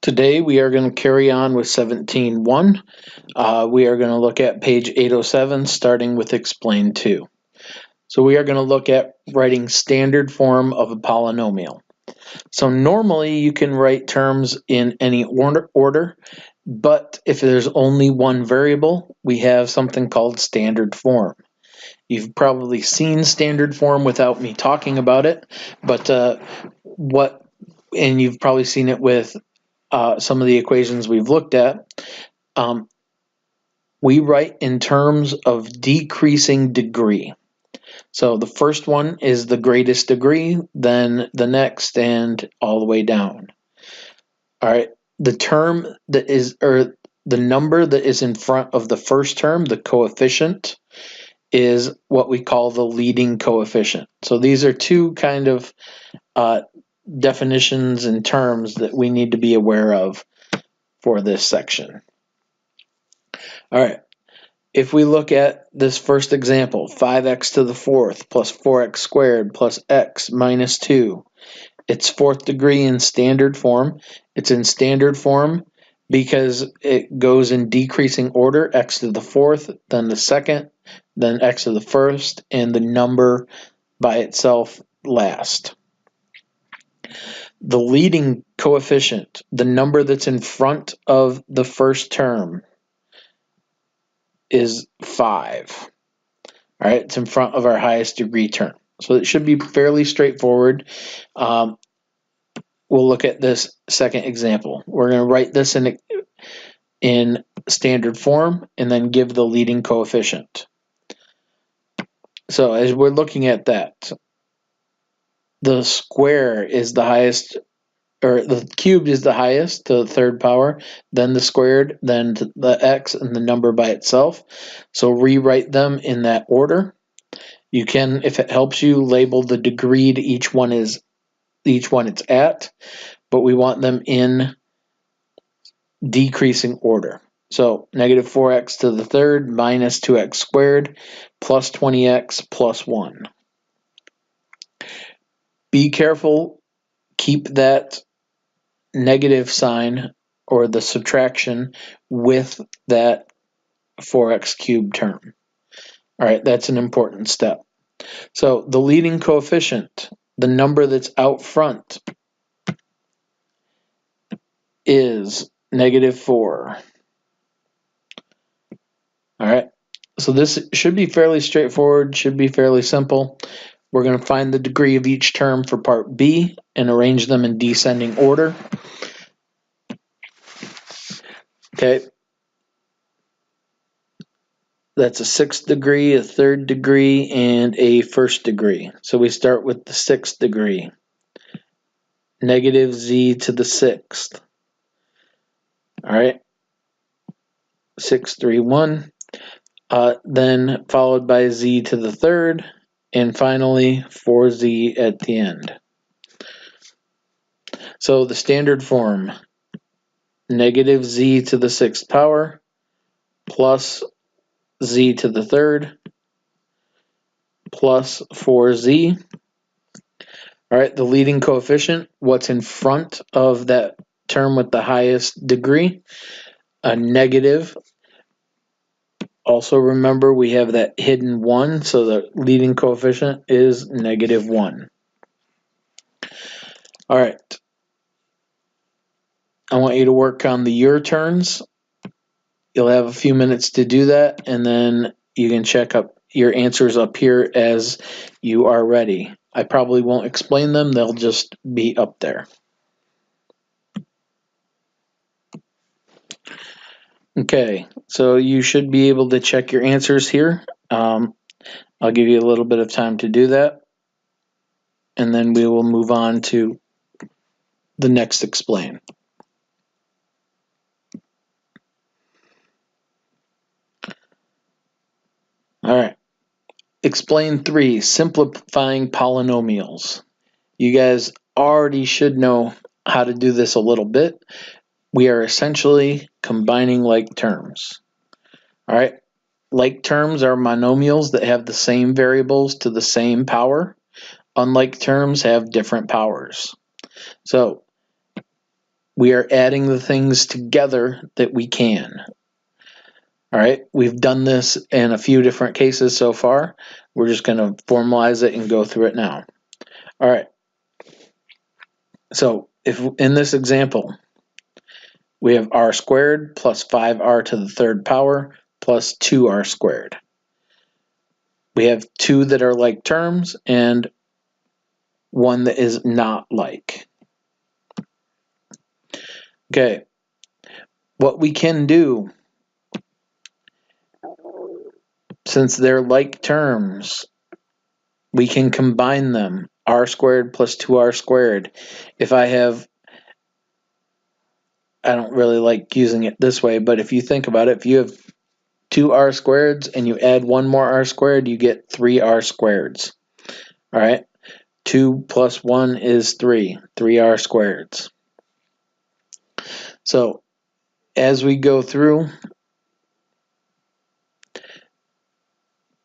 Today we are going to carry on with 17.1. We are going to look at page 807 starting with explain 2. So we are going to look at writing standard form of a polynomial. So normally you can write terms in any order, but if there's only one variable, we have something called standard form. You've probably seen standard form without me talking about it, but and you've probably seen it with some of the equations we've looked at. We write in terms of decreasing degree. So the first one is the greatest degree, then the next, and all the way down. All right, the term that is, or the number that is in front of the first term, the coefficient, is what we call the leading coefficient. So these are two kind of definitions and terms that we need to be aware of for this section. All right, if we look at this first example, 5x to the fourth plus 4x squared plus x minus 2, it's fourth degree in standard form. It's in standard form because it goes in decreasing order, x to the fourth, then the second, then x to the first, and the number by itself last. The leading coefficient, the number that's in front of the first term, is 5. All right, it's in front of our highest degree term. So it should be fairly straightforward. We'll look at this second example. We're going to write this in standard form and then give the leading coefficient. So as we're looking at that, the square is the highest, or the cubed is the highest to the third power, then the squared, then the x, and the number by itself. So rewrite them in that order. You can, if it helps you, label the degree to each one it's at, but we want them in decreasing order. So negative 4x to the third minus 2x squared plus 20x plus 1. Be careful, keep that negative sign or the subtraction with that 4x cubed term. All right, that's an important step. So the leading coefficient, the number that's out front, is negative 4. All right, so this should be fairly straightforward, should be fairly simple. We're going to find the degree of each term for part B and arrange them in descending order. Okay, that's a 6th degree, a 3rd degree, and a 1st degree. So we start with the 6th degree, negative z to the 6th. All right, 6, 3, 1. Then followed by z to the 3rd, and finally 4z at the end. So the standard form, negative z to the 6th power plus z to the 3rd plus 4z. All right, the leading coefficient, what's in front of that term with the highest degree, a negative. Also remember we have that hidden 1, so the leading coefficient is negative 1. All right, I want you to work on the your turns. You'll have a few minutes to do that, and then you can check up your answers up here as you are ready. I probably won't explain them, they'll just be up there. Okay, so you should be able to check your answers here. I'll give you a little bit of time to do that, and then we will move on to the next explain. All right, explain 3, simplifying polynomials. You guys already should know how to do this a little bit. We are essentially combining like terms. All right, like terms are monomials that have the same variables to the same power. Unlike terms have different powers. So we are adding the things together that we can. All right, we've done this in a few different cases so far. We're just going to formalize it and go through it now. All right, so if in this example, we have r squared plus 5r to the third power plus 2r squared. We have two that are like terms and one that is not like. Okay, what we can do, since they're like terms, we can combine them. R squared plus 2r squared. If I don't really like using it this way, but if you think about it, if you have two r squareds and you add one more r squared, you get 3r squareds. All right, 2 plus 1 is 3 r squareds. So as we go through,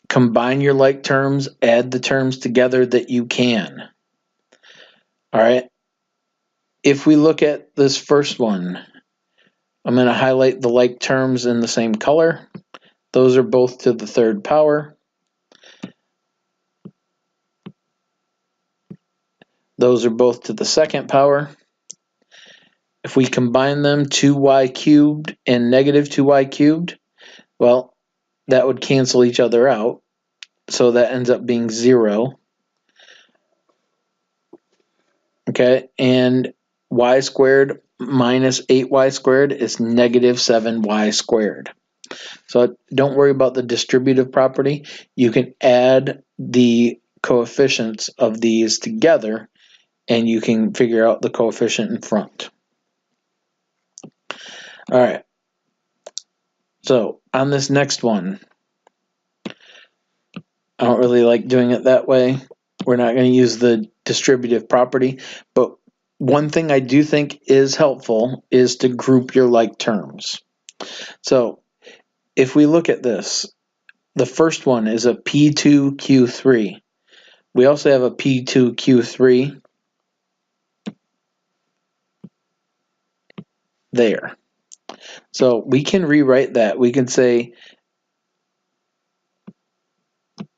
combine your like terms, add the terms together that you can. All right, if we look at this first one, I'm going to highlight the like terms in the same color. Those are both to the third power. Those are both to the second power. If we combine them, 2y cubed and negative 2y cubed, well, that would cancel each other out. So that ends up being 0. Okay, and y squared minus 8y squared is negative 7y squared. So don't worry about the distributive property. You can add the coefficients of these together and you can figure out the coefficient in front. All right, so on this next one, I don't really like doing it that way. We're not going to use the distributive property, but one thing I do think is helpful is to group your like terms. So if we look at this, the first one is a P2Q3. We also have a P2Q3 there. So we can rewrite that. We can say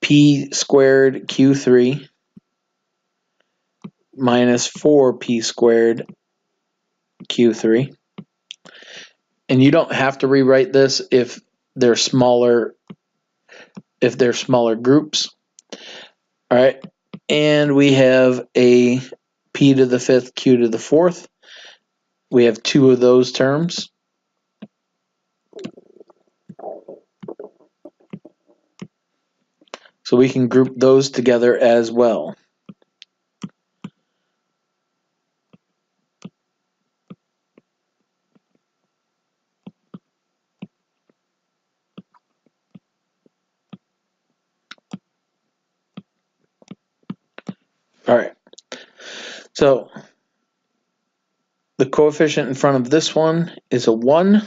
P squared Q3 minus 4P squared Q3. And you don't have to rewrite this if they're smaller groups. All right. And we have a P to the fifth, Q to the fourth. We have two of those terms. So we can group those together as well. All right. So the coefficient in front of this one is a 1.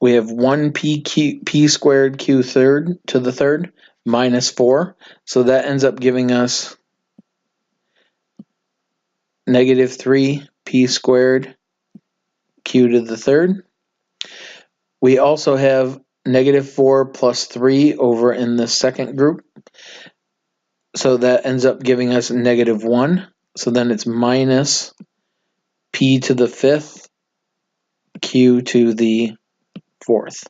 We have 1p squared q third to the third minus 4. So that ends up giving us negative 3p squared q to the third. We also have negative 4 plus 3 over in the second group. So that ends up giving us negative 1. So then it's minus p to the fifth, q to the fourth.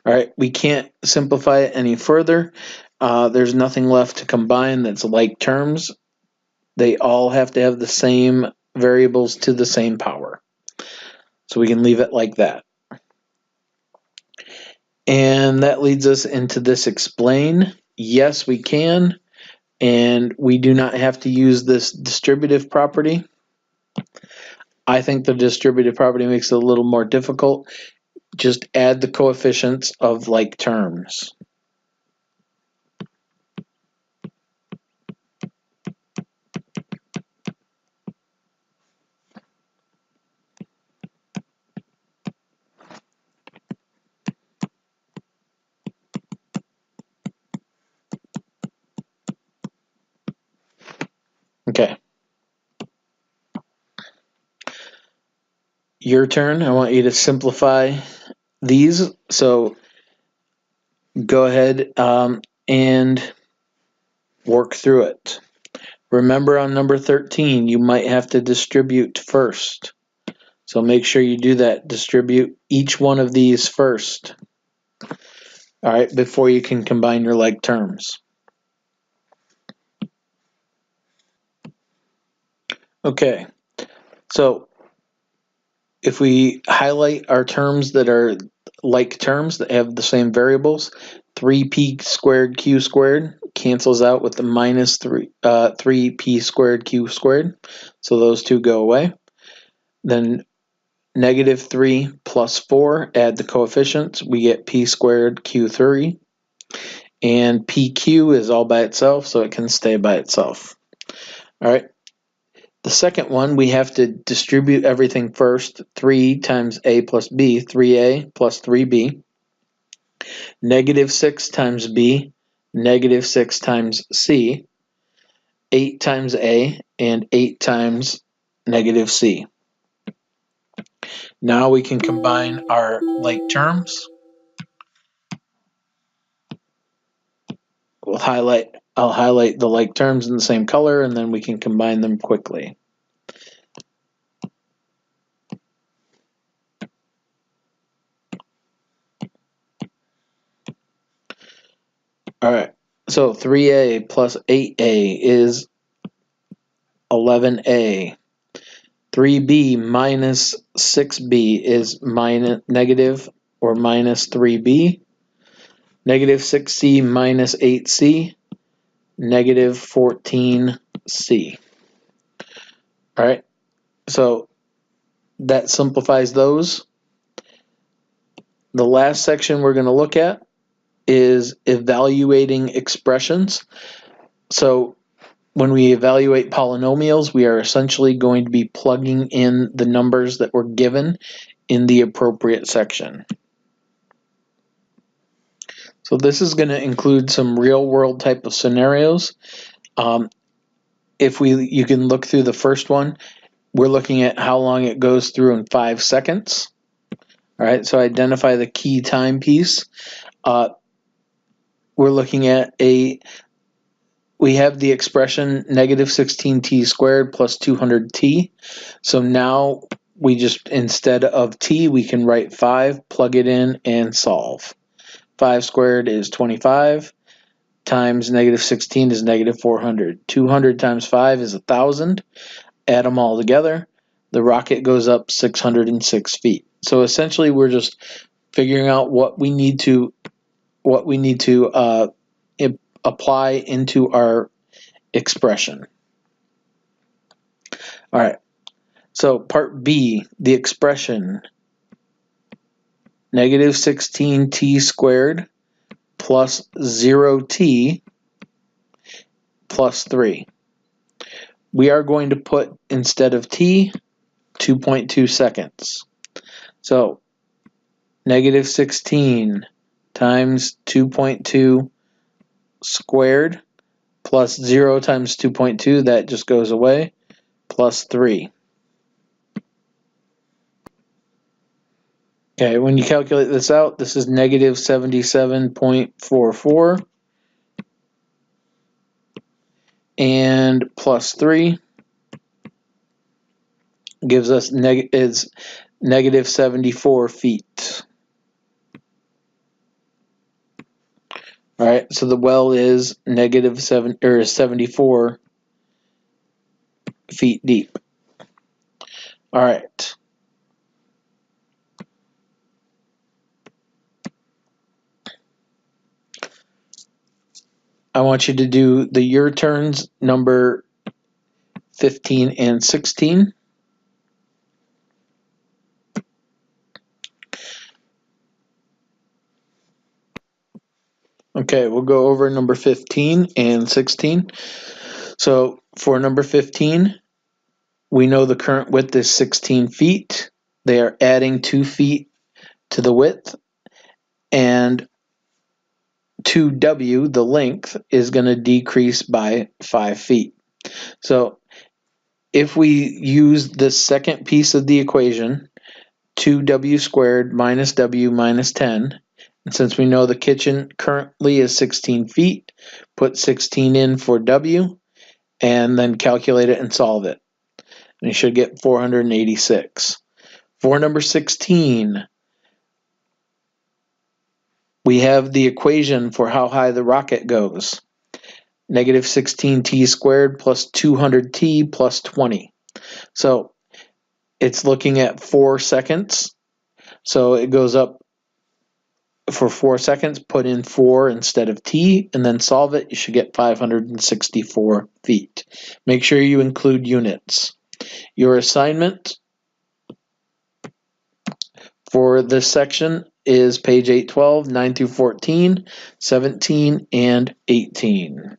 All right, we can't simplify it any further. There's nothing left to combine that's like terms. They all have to have the same variables to the same power. So we can leave it like that. And that leads us into this explain. Yes, we can. And we do not have to use this distributive property. I think the distributive property makes it a little more difficult. Just add the coefficients of like terms. Okay. your turn. I want you to simplify these. So go ahead and work through it. Remember, on number 13, you might have to distribute first. So make sure you do that. Distribute each one of these first. All right, before you can combine your like terms. Okay, so if we highlight our terms that are like terms that have the same variables, 3p squared q squared cancels out with the minus 3p squared q squared. So those two go away. Then negative 3 plus 4, add the coefficients, we get p squared q3. And pq is all by itself, so it can stay by itself. All right. The second one, we have to distribute everything first. 3 times a plus b, 3a plus 3b. Negative 6 times b, negative 6 times c. 8 times a, and 8 times negative c. Now we can combine our like terms. I'll highlight the like terms in the same color, and then we can combine them quickly. All right, so 3a plus 8a is 11a. 3b minus 6b is negative or minus 3b. Negative 6c minus 8c, negative 14c. All right, so that simplifies those. The last section we're going to look at is evaluating expressions. So when we evaluate polynomials, we are essentially going to be plugging in the numbers that were given in the appropriate section. So this is going to include some real-world type of scenarios. You can look through the first one, we're looking at how long it goes through in 5 seconds. All right, so identify the key time piece. We're looking at we have the expression negative 16t squared plus 200t. So now we just, instead of t, we can write 5, plug it in, and solve. 5 squared is 25, times negative 16 is negative 400. 200 times 5 is 1,000. Add them all together. The rocket goes up 606 feet. So essentially, we're just figuring out what we need to apply into our expression. All right. So part B, the expression negative 16t squared plus 0t plus 3. We are going to put, instead of t, 2.2 seconds. So negative 16 times 2.2 squared plus 0 times 2.2, that just goes away, plus 3. Okay, when you calculate this out, this is negative 77.44 and plus 3 gives us negative 74 feet. All right, so the well is negative 74 feet deep. All right. I want you to do the your turns number 15 and 16. Okay, we'll go over number 15 and 16. So for number 15, we know the current width is 16 feet. They are adding 2 feet to the width, and 2w, the length, is going to decrease by 5 feet. So if we use the second piece of the equation, 2w squared minus w minus 10. And since we know the kitchen currently is 16 feet, put 16 in for w, and then calculate it and solve it. And you should get 486. For number 16, we have the equation for how high the rocket goes. Negative 16t squared plus 200t plus 20. So it's looking at 4 seconds. So it goes up for 4 seconds, put in 4 instead of t, and then solve it. You should get 564 feet. Make sure you include units. Your assignment for this section is page 812, 9 through 14, 17, and 18.